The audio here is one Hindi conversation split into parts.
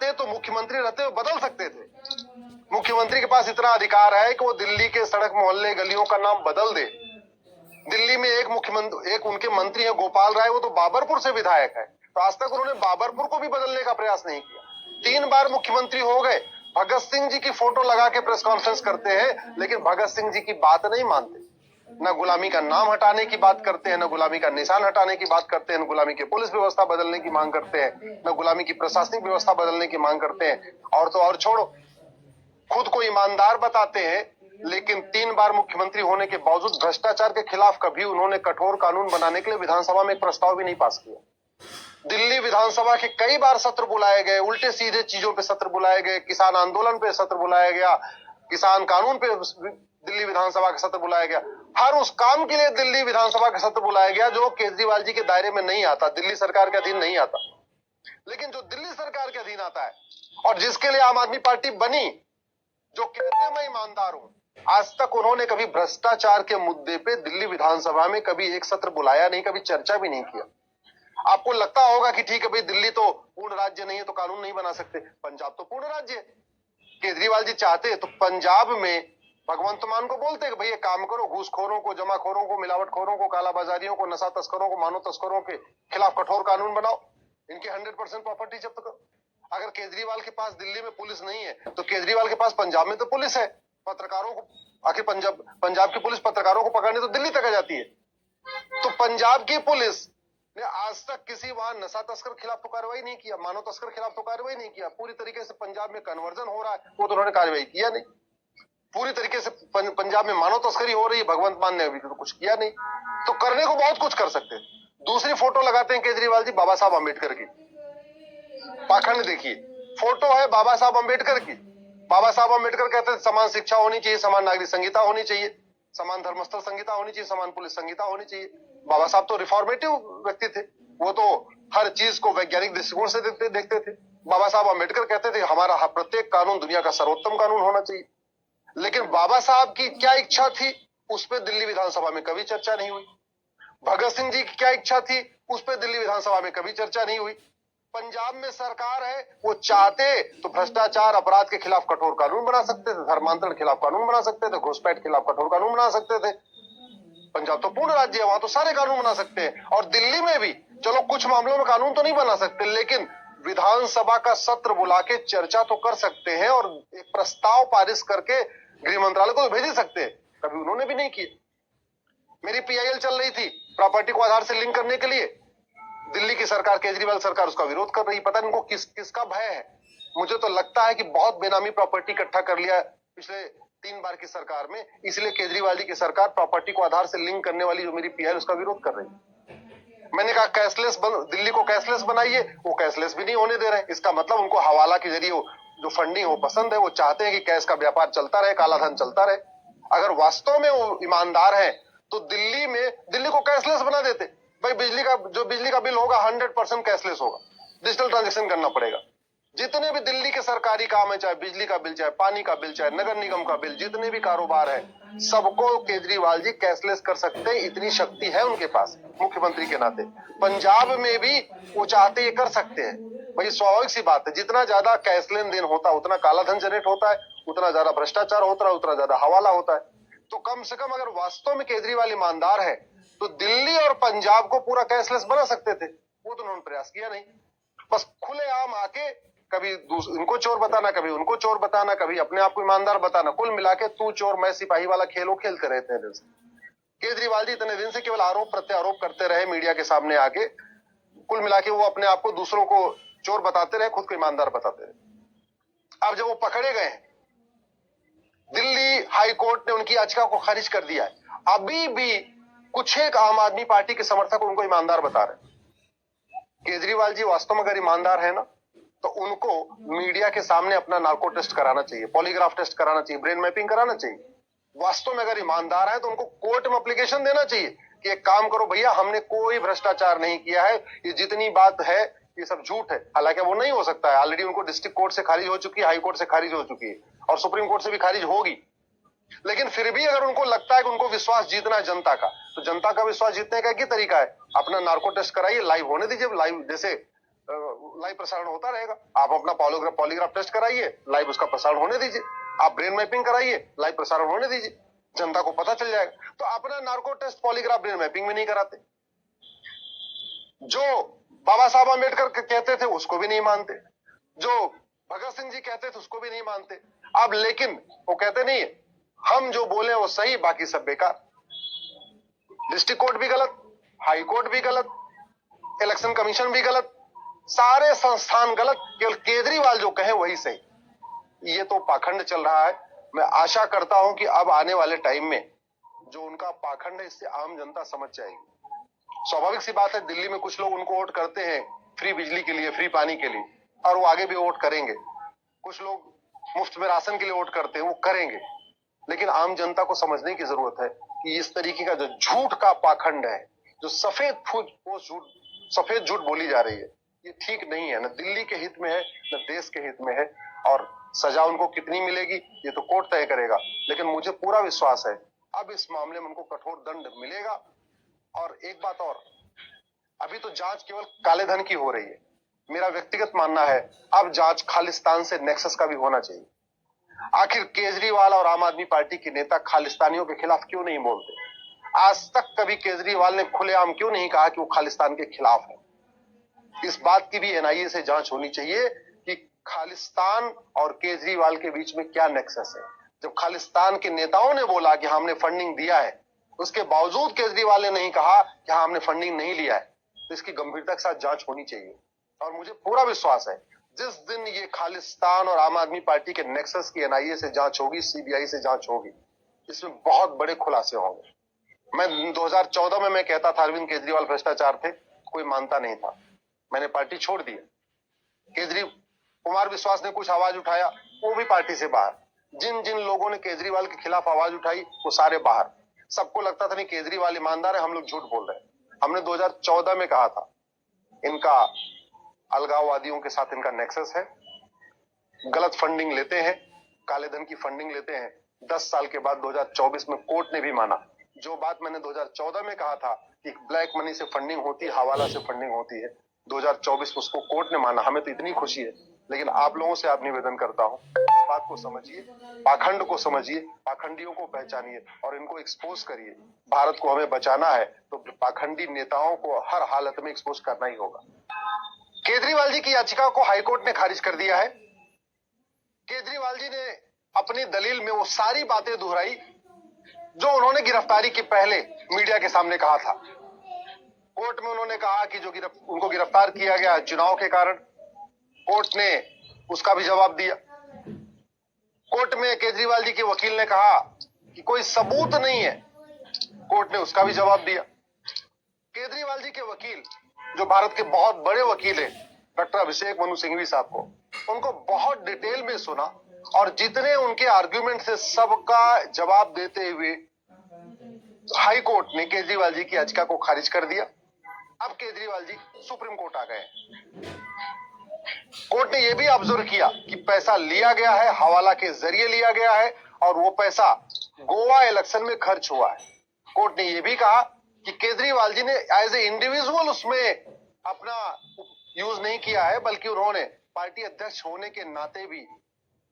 चाहते तो मुख्यमंत्री रहते हुए बदल सकते थे। मुख्यमंत्री के पास इतना अधिकार है कि वो दिल्ली के सड़क मोहल्ले गलियों का नाम बदल दे। दिल्ली में एक उनके मंत्री है गोपाल राय, वो तो बाबरपुर से विधायक है, तो आज तक उन्होंने बाबरपुर को भी बदलने का प्रयास नहीं किया। 3 बार मुख्यमंत्री हो गए, भगत सिंह जी की फोटो लगा के प्रेस कॉन्फ्रेंस करते हैं, लेकिन भगत सिंह जी की बात नहीं मानते। न गुलामी का नाम हटाने की बात करते हैं, न गुलामी का निशान हटाने की बात करते हैं, न गुलामी की पुलिस व्यवस्था बदलने की मांग करते हैं, न गुलामी की प्रशासनिक व्यवस्था बदलने की मांग करते हैं। और तो और छोड़ो, खुद को ईमानदार बताते हैं, लेकिन 3 बार मुख्यमंत्री होने के बावजूद भ्रष्टाचार के खिलाफ कभी उन्होंने कठोर कानून बनाने के लिए विधानसभा में एक प्रस्ताव भी नहीं पास किया। दिल्ली विधानसभा के कई बार सत्र बुलाए गए, उल्टे सीधे चीजों पे सत्र बुलाए गए, किसान आंदोलन पे सत्र बुलाया गया, किसान कानून पे दिल्ली विधानसभा का सत्र बुलाया गया। हर उस काम के लिए दिल्ली विधानसभा का सत्र बुलाया गया जो केजरीवाल जी के दायरे में नहीं आता, दिल्ली सरकार के अधीन नहीं आता। लेकिन जो दिल्ली सरकार के अधीन आता है और जिसके लिए आम आदमी पार्टी बनी, जो कहते हैं मैं ईमानदार हूं, आज तक उन्होंने कभी भ्रष्टाचार के मुद्दे पे दिल्ली विधानसभा में कभी एक सत्र बुलाया नहीं, कभी चर्चा भी नहीं किया। आपको लगता होगा कि ठीक है भाई, दिल्ली तो पूर्ण राज्य नहीं है तो कानून नहीं बना सकते, पंजाब तो पूर्ण राज्य है। केजरीवाल जी चाहते तो पंजाब में भगवंत मान को बोलते कि भाई ये काम करो, घूसखोरों को, जमाखोरों को, मिलावटखोरों को, कालाबाजारियों को, नशा तस्करों को, मानव तस्करों के खिलाफ कठोर कानून बनाओ, इनकी 100% प्रॉपर्टी जब्त करो। अगर केजरीवाल के पास दिल्ली में पुलिस नहीं है तो केजरीवाल के पास पंजाब में तो पुलिस है। पत्रकारों को, आखिर पंजाब की पुलिस पत्रकारों को पकड़ने तो दिल्ली तक आ जाती है। तो पंजाब की पुलिस ने आज तक किसी वहां नशा तस्कर खिलाफ तो कार्रवाई नहीं किया, मानव तस्कर खिलाफ तो कार्रवाई नहीं किया। पूरी तरीके से पंजाब में कन्वर्जन हो रहा है, वो तो उन्होंने कार्रवाई किया नहीं। पूरी तरीके से पंजाब में मानव तस्करी हो रही है, भगवंत मान ने अभी तो कुछ किया नहीं। तो करने को बहुत कुछ कर सकते हैं। दूसरी फोटो लगाते हैं केजरीवाल जी बाबा साहब अम्बेडकर की, पाखंड देखिए, फोटो है बाबा साहब अम्बेडकर की। बाबा साहब अम्बेडकर कहते थे समान शिक्षा होनी चाहिए, समान नागरिक संहिता होनी चाहिए, समान धर्मस्थल संहिता होनी चाहिए, समान पुलिस संहिता होनी चाहिए। बाबा साहब तो रिफॉर्मेटिव व्यक्ति थे, वो तो हर चीज को वैज्ञानिक दृष्टिकोण से देखते थे। बाबा साहब अम्बेडकर कहते थे हमारा प्रत्येक कानून दुनिया का सर्वोत्तम कानून होना चाहिए। लेकिन बाबा साहब की क्या इच्छा थी, उस पर दिल्ली विधानसभा में कभी चर्चा नहीं हुई। भगत सिंह जी की क्या इच्छा थी, उस पर दिल्ली विधानसभा में कभी चर्चा नहीं हुई। पंजाब में सरकार है, वो चाहते तो भ्रष्टाचार अपराध के खिलाफ कठोर कानून बना सकते थे, धर्मांतरण के खिलाफ कानून बना सकते थे, घुसपैठ के खिलाफ कठोर कानून बना सकते थे। पंजाब तो पूर्ण राज्य है, वहां तो सारे कानून बना सकते हैं। और दिल्ली में भी चलो कुछ मामलों में कानून तो नहीं बना सकते, लेकिन विधानसभा का सत्र बुला के चर्चा तो कर सकते हैं और एक प्रस्ताव पारित करके गृह मंत्रालय को भेज सकते हैं। कभी उन्होंने भी नहीं किए। मेरी पीआईएल चल रही थी प्रॉपर्टी को आधार से लिंक करने के लिए, दिल्ली की सरकार, केजरीवाल सरकार उसका विरोध कर रही। पता नहीं उनको किसका भय है। मुझे तो लगता है कि बहुत बेनामी प्रॉपर्टी इकट्ठा कर लिया पिछले 3 बार की सरकार में, इसलिए केजरीवाल जी की सरकार प्रॉपर्टी को आधार से लिंक करने वाली जो मेरी पीआईएल उसका विरोध कर रही है। मैंने कहा कैशलेस दिल्ली को कैशलेस बनाइए, वो कैशलेस भी नहीं होने दे रहे। इसका मतलब उनको हवाला के जरिए जो फंडिंग वो पसंद है, वो चाहते हैं कि कैश का व्यापार चलता रहे, काला धन चलता रहे। अगर वास्तव में वो ईमानदार है तो दिल्ली को कैशलेस बना देते। भाई बिजली का बिल होगा 100% कैशलेस होगा, डिजिटल ट्रांजेक्शन करना पड़ेगा। जितने भी दिल्ली के सरकारी काम है, चाहे बिजली का बिल, चाहे पानी का बिल, चाहे नगर निगम का बिल, जितने भी कारोबार है, सबको केजरीवाल जी कैशलेस कर सकते हैं। इतनी शक्ति है उनके पास मुख्यमंत्री के नाते। पंजाब में भी वो चाहते ये कर सकते हैं। भाई स्वाभाविक सी बात है, जितना ज्यादा कैश लेन देन होता है उतना काला धन जनरेट होता है, उतना ज्यादा भ्रष्टाचार होता है, उतना ज्यादा हवाला होता है। तो कम से कम अगर वास्तव में केजरीवाल ईमानदार है तो दिल्ली और पंजाब को पूरा कैशलेस बना सकते थे। वो तो उन्होंने प्रयास किया नहीं, बस खुलेआम आके कभी इनको चोर बताना, कभी उनको चोर बताना, कभी अपने आप को ईमानदार बताना। कुल मिला के तू चोर मैं सिपाही वाला खेल वो खेलते रहते हैं दिन से। केजरीवाल जी इतने दिन से केवल आरोप प्रत्यारोप करते रहे मीडिया के सामने आके। कुल मिला के वो अपने आप को दूसरों को चोर बताते रहे, खुद को ईमानदार बताते रहे। अब जब वो पकड़े गए, दिल्ली हाई कोर्ट ने उनकी याचिका को खारिज कर दिया है। अभी भी कुछ एक आम आदमी पार्टी के समर्थक उनको ईमानदार बता रहे हैं। केजरीवाल जी वास्तव में अगर ईमानदार है ना, तो उनको मीडिया के सामने अपना नार्को टेस्ट कराना चाहिए, पॉलीग्राफ टेस्ट कराना चाहिए, ब्रेन मैपिंग कराना चाहिए। वास्तव में अगर ईमानदार है तो उनको कोर्ट में एप्लीकेशन देना चाहिए कि एक काम करो भैया, हमने कोई भ्रष्टाचार नहीं किया है, ये जितनी बात है ये सब झूठ है। हालांकि वो नहीं हो सकता है, ऑलरेडी उनको डिस्ट्रिक्ट कोर्ट से खारिज हो चुकी है, हाई कोर्ट से खारिज हो चुकी है और सुप्रीम कोर्ट से भी खारिज होगी। लेकिन फिर भी अगर उनको लगता है कि उनको विश्वास जीतना है जनता का, तो जनता का विश्वास जीतने का एक ही तरीका है, अपना नार्को टेस्ट कराइए, लाइव होने दीजिए। लाइव जैसे लाइव प्रसारण होता रहेगा। आप अपना पॉलीग्राफ टेस्ट कराइए, लाइव उसका प्रसारण होने दीजिए। आप ब्रेन मैपिंग कराइए, लाइव प्रसारण होने दीजिए, जनता को पता चल जाएगा। तो अपना narco test polygraph brain mapping में नहीं कराते। जो बाबा साहब अम्बेडकर कहते थे उसको भी नहीं मानते, जो भगत सिंह जी कहते थे उसको भी नहीं मानते। अब लेकिन वो कहते नहीं है हम जो बोले वो सही, बाकी सब बेकार। डिस्ट्रिक्ट कोर्ट भी गलत, हाई कोर्ट भी गलत, इलेक्शन कमीशन भी गलत, सारे संस्थान गलत, केवल केजरीवाल जो कहे वही सही। ये तो पाखंड चल रहा है। मैं आशा करता हूं कि अब आने वाले टाइम में जो उनका पाखंड है इससे आम जनता समझ जाएगी। स्वाभाविक सी बात है, दिल्ली में कुछ लोग उनको वोट करते हैं फ्री बिजली के लिए, फ्री पानी के लिए, और वो आगे भी वोट करेंगे। कुछ लोग मुफ्त में राशन के लिए वोट करते हैं, वो करेंगे। लेकिन आम जनता को समझने की जरूरत है कि इस तरीके का जो झूठ का पाखंड है, जो सफेद झूठ बोली जा रही है, ये ठीक नहीं है। न दिल्ली के हित में है, न देश के हित में है। और सजा उनको कितनी मिलेगी ये तो कोर्ट तय करेगा, लेकिन मुझे पूरा विश्वास है अब इस मामले में उनको कठोर दंड मिलेगा। और एक बात और, अभी तो जांच केवल काले धन की हो रही है। मेरा व्यक्तिगत मानना है अब जांच खालिस्तान से नेक्सस का भी होना चाहिए। आखिर केजरीवाल और आम आदमी पार्टी के नेता खालिस्तानियों के खिलाफ क्यों नहीं बोलते? आज तक कभी केजरीवाल ने खुलेआम क्यों नहीं कहा कि वो खालिस्तान के खिलाफ है? इस बात की भी एनआईए से जांच होनी चाहिए कि खालिस्तान और केजरीवाल के बीच में क्या नेक्सस है। जब खालिस्तान के नेताओं ने बोला कि हमने फंडिंग दिया है, उसके बावजूद केजरीवाल ने नहीं कहा कि हाँ हमने फंडिंग नहीं लिया है, तो इसकी गंभीरता के साथ जांच होनी चाहिए। और मुझे पूरा विश्वास है जिस दिन ये खालिस्तान और आम आदमी पार्टी के नेक्सस की एनआईए से जांच होगी, सीबीआई से जांच होगी, इसमें बहुत बड़े खुलासे होंगे। मैं 2014 में मैं कहता था अरविंद केजरीवाल भ्रष्टाचार थे, कोई मानता नहीं था, मैंने पार्टी छोड़ दी। कुमार विश्वास ने कुछ आवाज उठाया, वो भी पार्टी से बाहर। जिन जिन लोगों ने केजरीवाल के खिलाफ आवाज उठाई वो सारे बाहर। सबको लगता था नहीं केजरीवाल ईमानदार है, हम लोग झूठ बोल रहे हैं। हमने 2014 में कहा था इनका अलगाववादियों के साथ इनका नेक्सस है, गलत फंडिंग लेते हैं, काले धन की फंडिंग लेते हैं। 10 साल के बाद 2024 में कोर्ट ने भी माना जो बात मैंने 2014 में कहा था कि ब्लैक मनी से फंडिंग होती है, हवाला से फंडिंग होती है। 2024 में उसको कोर्ट ने माना, हमें तो इतनी खुशी है। लेकिन आप लोगों से आप निवेदन करता हूं, इस बात को समझिए, पाखंड को समझिए, पाखंडियों को पहचानिए और इनको एक्सपोज करिए। भारत को हमें बचाना है तो पाखंडी नेताओं को हर हालत में एक्सपोज करना ही होगा। केजरीवाल जी की याचिका को हाईकोर्ट ने खारिज कर दिया है। केजरीवाल जी ने अपनी दलील में वो सारी बातें दोहराई जो उन्होंने गिरफ्तारी के पहले मीडिया के सामने कहा था। कोर्ट में उन्होंने कहा कि जो उनको गिरफ्तार किया गया चुनाव के कारण, कोर्ट ने उसका भी जवाब दिया। कोर्ट में केजरीवाल जी के वकील ने कहा कि कोई सबूत नहीं है, कोर्ट ने उसका भी जवाब दिया। केजरीवाल जी के वकील जो भारत के बहुत बड़े वकील हैं, डॉक्टर अभिषेक मनु सिंघवी साहब को, उनको बहुत डिटेल में सुना और जितने उनके आर्ग्यूमेंट से सबका जवाब देते हुए हाई कोर्ट ने केजरीवाल जी की याचिका को खारिज कर दिया। अब केजरीवाल जी सुप्रीम कोर्ट आ गए। कोर्ट ने यह भी ऑब्जर्व किया कि पैसा लिया गया है, हवाला के जरिए लिया गया है और वो पैसा गोवा इलेक्शन में खर्च हुआ है। कोर्ट ने यह भी कहा कि केजरीवाल जी ने एज ए इंडिविजुअल उसमें अपना यूज नहीं किया है, बल्कि उन्होंने पार्टी अध्यक्ष होने के नाते भी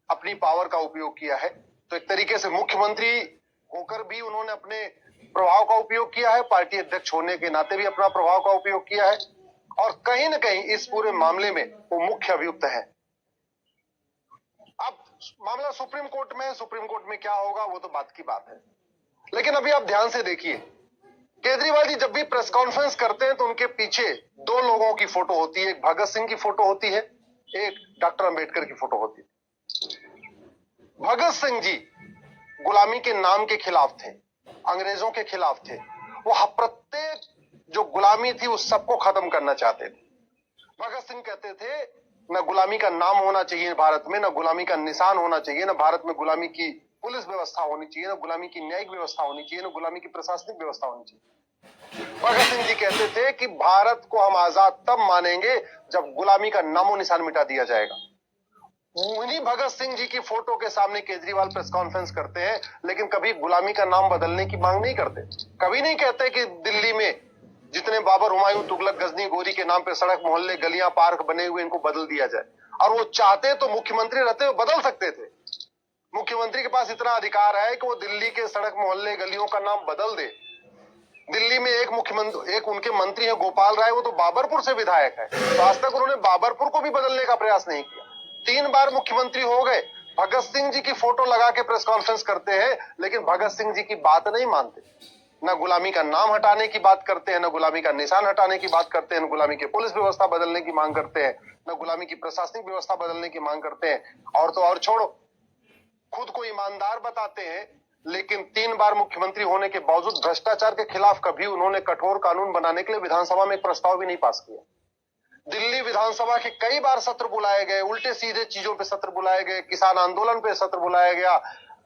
अपनी पावर का उपयोग किया है। तो एक तरीके से मुख्यमंत्री होकर भी उन्होंने अपने प्रभाव का उपयोग किया है, पार्टी अध्यक्ष होने के नाते भी अपना प्रभाव का उपयोग किया है और कहीं ना कहीं इस पूरे मामले में वो मुख्य अभियुक्त है। अब मामला सुप्रीम कोर्ट में है, सुप्रीम कोर्ट में क्या होगा वो तो बात की बात है। लेकिन अभी आप ध्यान से देखिए, केजरीवाल जी जब भी प्रेस कॉन्फ्रेंस करते हैं तो उनके पीछे दो लोगों की फोटो होती है, एक भगत सिंह की फोटो होती है, एक डॉक्टर अंबेडकर की फोटो होती है। भगत सिंह जी गुलामी के नाम के खिलाफ थे, अंग्रेजों के खिलाफ थे। वो प्रत्येक जो गुलामी थी उस सबको खत्म करना चाहते थे। भगत सिंह कहते थे न गुलामी का नाम होना चाहिए भारत में, न गुलामी का निशान होना चाहिए, न भारत में गुलामी की पुलिस व्यवस्था होनी चाहिए, न गुलामी की न्यायिक व्यवस्था होनी चाहिए, न गुलामी की प्रशासनिक व्यवस्था होनी चाहिए। भगत सिंह जी कहते थे कि भारत को हम आजाद तब मानेंगे जब गुलामी का नामो निशान मिटा दिया जाएगा। उन्हीं भगत सिंह जी की फोटो के सामने केजरीवाल प्रेस कॉन्फ्रेंस करते हैं, लेकिन कभी गुलामी का नाम बदलने की मांग नहीं करते। कभी नहीं कहते कि दिल्ली में जितने बाबर, हुमायूं, तुगलक, गजनी, गोरी के नाम पे सड़क, मोहल्ले, गलियां, पार्क बने हुए, इनको बदल दिया जाए। और वो चाहते तो मुख्यमंत्री रहते हुए बदल सकते थे। मुख्यमंत्री के पास इतना अधिकार है कि वो दिल्ली के सड़क, मोहल्ले, गलियों का नाम बदल दे। दिल्ली में एक उनके मंत्री है गोपाल राय, वो तो बाबरपुर से विधायक है, तो आज तक उन्होंने बाबरपुर को भी बदलने का प्रयास नहीं किया। 3 बार मुख्यमंत्री हो गए, भगत सिंह जी की फोटो लगा के प्रेस कॉन्फ्रेंस करते हैं, लेकिन भगत सिंह जी की बात नहीं मानते। न गुलामी का नाम हटाने की बात करते हैं, न गुलामी का निशान हटाने की बात करते हैं, न गुलामी की पुलिस व्यवस्था बदलने की मांग करते हैं, न गुलामी की प्रशासनिक व्यवस्था बदलने की मांग करते हैं। और तो और छोड़ो, खुद को ईमानदार बताते हैं, लेकिन 3 बार मुख्यमंत्री होने के बावजूद भ्रष्टाचार के खिलाफ कभी उन्होंने कठोर कानून बनाने के लिए विधानसभा में एक प्रस्ताव भी नहीं पास किया। दिल्ली विधानसभा के कई बार सत्र बुलाए गए, उल्टे सीधे चीजों पे सत्र बुलाए गए, किसान आंदोलन पे सत्र बुलाया गया,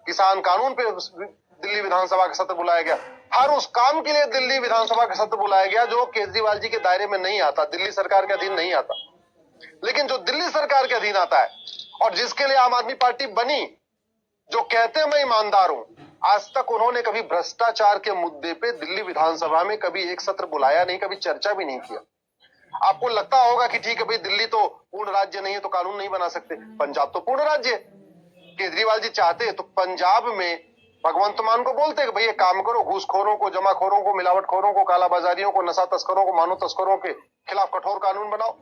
किसान कानून पे दिल्ली विधानसभा का सत्र बुलाया गया। हर उस काम के लिए दिल्ली विधानसभा का सत्र बुलाया गया जो केजरीवाल जी के दायरे में नहीं आता, दिल्ली सरकार के अधीन नहीं आता। लेकिन जो दिल्ली सरकार के अधीन आता है और जिसके लिए आम आदमी पार्टी बनी, जो कहते हैं मैं ईमानदार हूं, आज तक उन्होंने कभी भ्रष्टाचार के मुद्दे पे दिल्ली विधानसभा में कभी एक सत्र बुलाया नहीं, कभी चर्चा भी नहीं किया। आपको लगता होगा कि ठीक है भाई, दिल्ली तो पूर्ण राज्य नहीं है तो कानून नहीं बना सकते, पंजाब तो पूर्ण राज्य है। केजरीवाल जी चाहते तो पंजाब में भगवंत मान को बोलते कि भैया काम करो, घूसखोरों को, जमाखोरों को, मिलावटखोरों को, कालाबाजारियों को, नशा तस्करों को, मानव तस्करों के खिलाफ कठोर कानून बनाओ,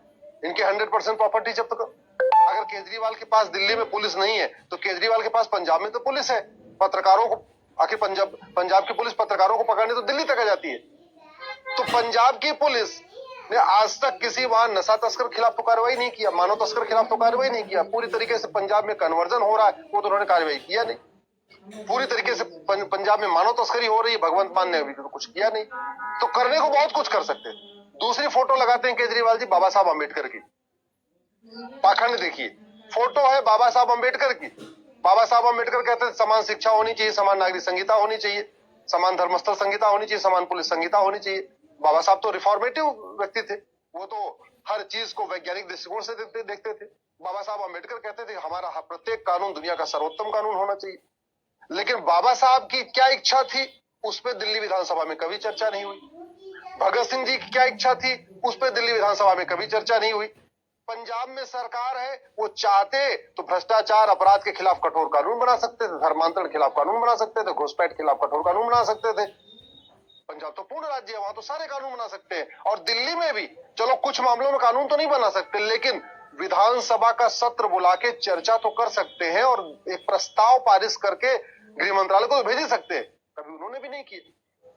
इनके 100% प्रॉपर्टी जब्त करो। अगर केजरीवाल के पास दिल्ली में पुलिस नहीं है तो केजरीवाल के पास पंजाब में तो पुलिस है। पत्रकारों को, आखिर पंजाब की पुलिस पत्रकारों को पकड़ने तो दिल्ली तक आ जाती है। तो पंजाब की पुलिस ने आज तक किसी वहां नशा तस्कर खिलाफ तो कार्रवाई नहीं किया, मानव तस्कर खिलाफ तो कार्रवाई नहीं किया। पूरी तरीके से पंजाब में कन्वर्जन हो रहा है, वो तो उन्होंने कार्रवाई किया नहीं। पूरी तरीके से पंजाब में मानव तस्करी हो रही है, भगवंत मान ने अभी तो कुछ किया नहीं। तो करने को बहुत कुछ कर सकते। दूसरी फोटो लगाते हैं केजरीवाल जी बाबा साहब अम्बेडकर की, पाखंड देखिए, फोटो है बाबा साहब अम्बेडकर की। बाबा साहब अम्बेडकर कहते हैं समान शिक्षा होनी चाहिए, समान नागरिक संहिता होनी चाहिए, समान धर्मस्थल संहिता होनी चाहिए, समान पुलिस संहिता होनी चाहिए। बाबा साहब तो रिफॉर्मेटिव व्यक्ति थे, वो तो हर चीज को वैज्ञानिक दृष्टिकोण से देखते थे। बाबा साहब अम्बेडकर कहते थे हमारा प्रत्येक कानून दुनिया का सर्वोत्तम कानून होना चाहिए। लेकिन बाबा साहब की क्या इच्छा थी, उस पर दिल्ली विधानसभा में कभी चर्चा नहीं हुई। भगत सिंह जी की क्या इच्छा थी, उस पर दिल्ली विधानसभा में कभी चर्चा नहीं हुई। पंजाब में सरकार है, वो चाहते तो भ्रष्टाचार अपराध के खिलाफ कठोर कानून बना सकते थे, धर्मांतरण के खिलाफ कानून बना सकते थे, घुसपैठ के खिलाफ कठोर कानून बना सकते थे। पंजाब तो पूर्ण राज्य है, वहां तो सारे कानून बना सकते हैं। और दिल्ली में भी चलो कुछ मामलों में कानून तो नहीं बना सकते, लेकिन विधानसभा का सत्र बुला के चर्चा तो कर सकते हैं और एक प्रस्ताव पारित करके गृह मंत्रालय को भेज सकते हैं। कभी उन्होंने भी नहीं किया।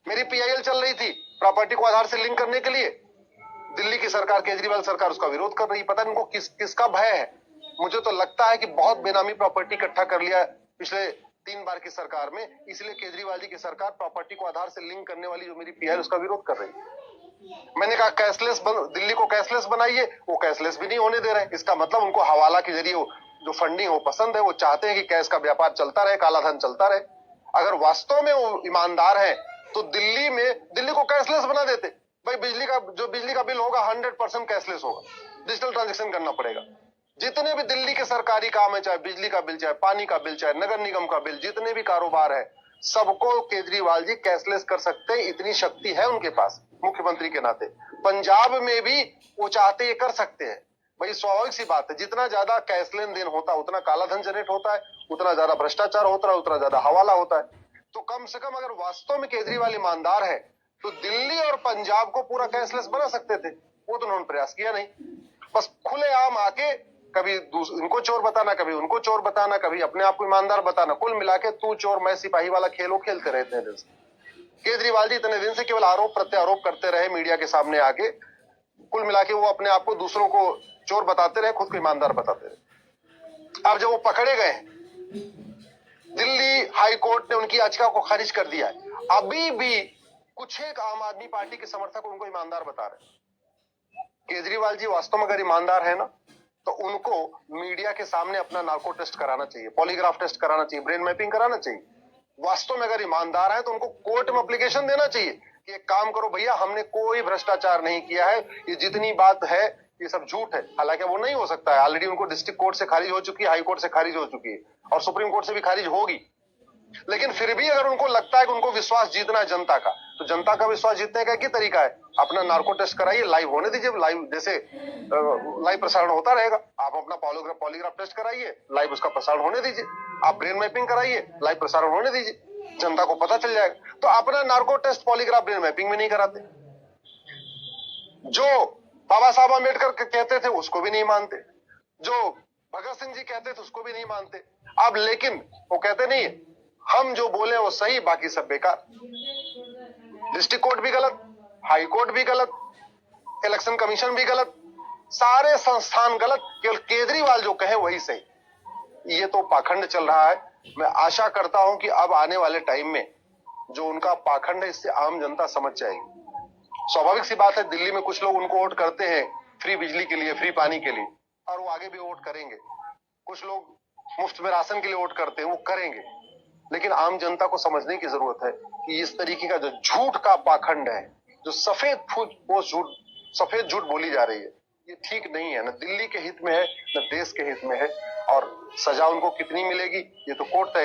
मेरी पीआईएल चल रही थी प्रॉपर्टी को आधार से लिंक करने के लिए, दिल्ली की सरकार, केजरीवाल सरकार उसका विरोध कर रही है। पता नहीं उनको किसका भय है। मुझे तो लगता है कि बहुत बेनामी प्रॉपर्टी इकट्ठा कर लिया पिछले 3 बार की सरकार में, इसलिए केजरीवाल जी की सरकार प्रॉपर्टी को आधार से लिंक करने वाली जो मेरी पीआईएल उसका विरोध कर रही है। मैंने कहा कैशलेस, दिल्ली को कैशलेस बनाइए, वो कैशलेस भी नहीं होने दे रहे। इसका मतलब उनको हवाला के जरिए जो फंडिंग वो पसंद है, वो चाहते हैं कि कैश का व्यापार चलता रहे, काला धन चलता रहे। अगर वास्तव में वो ईमानदार है तो दिल्ली को कैशलेस बना देते। भाई बिजली का बिल होगा 100% कैशलेस होगा, डिजिटल ट्रांजेक्शन करना पड़ेगा। जितने भी दिल्ली के सरकारी काम है, चाहे बिजली का बिल, चाहे पानी का बिल, चाहे नगर निगम का बिल, जितने भी कारोबार है, सबको केजरीवाल जी कैशलेस कर सकते हैं। इतनी शक्ति है उनके पास मुख्यमंत्री के नाते। पंजाब में भी वो चाहते ये कर सकते हैं। भाई स्वाभाविक सी बात है, जितना ज्यादा कैश लेन देन होता है उतना काला धन जनरेट होता है, उतना ज्यादा भ्रष्टाचार होता है, उतना ज्यादा हवाला होता है। तो कम से कम अगर वास्तव में केजरीवाल ईमानदार है तो दिल्ली और पंजाब को पूरा कैशलेस बना सकते थे। वो तो उन्होंने प्रयास किया नहीं, बस खुलेआम आके कभी इनको चोर बताना, कभी उनको चोर बताना, कभी अपने आप को ईमानदार बताना। कुल मिला के तू चोर मैं सिपाही वाला खेलो खेलते रहते हैं दिन से। केजरीवाल जी इतने दिन से केवल आरोप प्रत्यारोप करते रहे मीडिया के सामने आके। कुल मिला के वो अपने आप को दूसरों को चोर बताते रहे, खुद को ईमानदार बताते रहे। अब जब वो पकड़े गए, दिल्ली हाई कोर्ट ने उनकी याचिका को खारिज कर दिया है। अभी भी कुछ एक आम आदमी पार्टी के समर्थक उनको ईमानदार बता रहे। केजरीवाल जी वास्तव में अगर ईमानदार है ना, तो उनको मीडिया के सामने अपना नार्को टेस्ट कराना चाहिए, पॉलीग्राफ टेस्ट कराना चाहिए, ब्रेन मैपिंग कराना चाहिए। वास्तव में अगर ईमानदार है तो उनको कोर्ट में एप्लीकेशन देना चाहिए कि एक काम करो भैया, हमने कोई भ्रष्टाचार नहीं किया है, ये जितनी बात है ये सब झूठ है। हालांकि वो नहीं हो सकता है, ऑलरेडी उनको डिस्ट्रिक्ट कोर्ट से खारिज हो चुकी है, हाई कोर्ट से खारिज हो चुकी है और सुप्रीम कोर्ट से भी खारिज होगी। लेकिन फिर भी अगर उनको लगता है कि उनको विश्वास जीतना है जनता का, तो जनता का विश्वास जीतने का एक ही तरीका है, अपना नार्को टेस्ट कराइए, लाइव होने दीजिए, लाइव जैसे लाइव प्रसारण होता रहेगा। आप अपना पॉलीग्राफ टेस्ट कराइए, लाइव उसका प्रसारण होने दीजिए। आप ब्रेन मैपिंग कराइए, लाइव प्रसारण होने दीजिए, जनता को पता चल जाएगा। तो अपना narco test, polygraph, brain mapping में नहीं कराते। जो बाबा साहब अम्बेडकर कहते थे उसको भी नहीं मानते, जो भगत सिंह जी कहते थे उसको भी नहीं मानते। अब लेकिन वो कहते नहीं, हम जो बोले वो सही, बाकी सब बेकार। डिस्ट्रिक्ट कोर्ट भी गलत, हाई कोर्ट भी गलत, इलेक्शन कमीशन भी गलत, सारे संस्थान गलत, केवल केजरीवाल जो कहे वही सही। ये तो पाखंड चल रहा है। मैं आशा करता हूं कि अब आने वाले टाइम में जो उनका पाखंड है, इससे आम जनता समझ जाएगी। स्वाभाविक सी बात है, दिल्ली में कुछ लोग उनको वोट करते हैं फ्री बिजली के लिए, फ्री पानी के लिए, और वो आगे भी वोट करेंगे। कुछ लोग मुफ्त में राशन के लिए वोट करते हैं, वो करेंगे। लेकिन आम जनता को समझने की जरूरत है कि इस तरीके का जो झूठ का पाखंड है, जो सफेद झूठ बोली जा रही है, ये ठीक नहीं है, न दिल्ली के हित में है, न देश के हित में है। और सजा उनको कितनी मिलेगी ये तो कोर्ट तय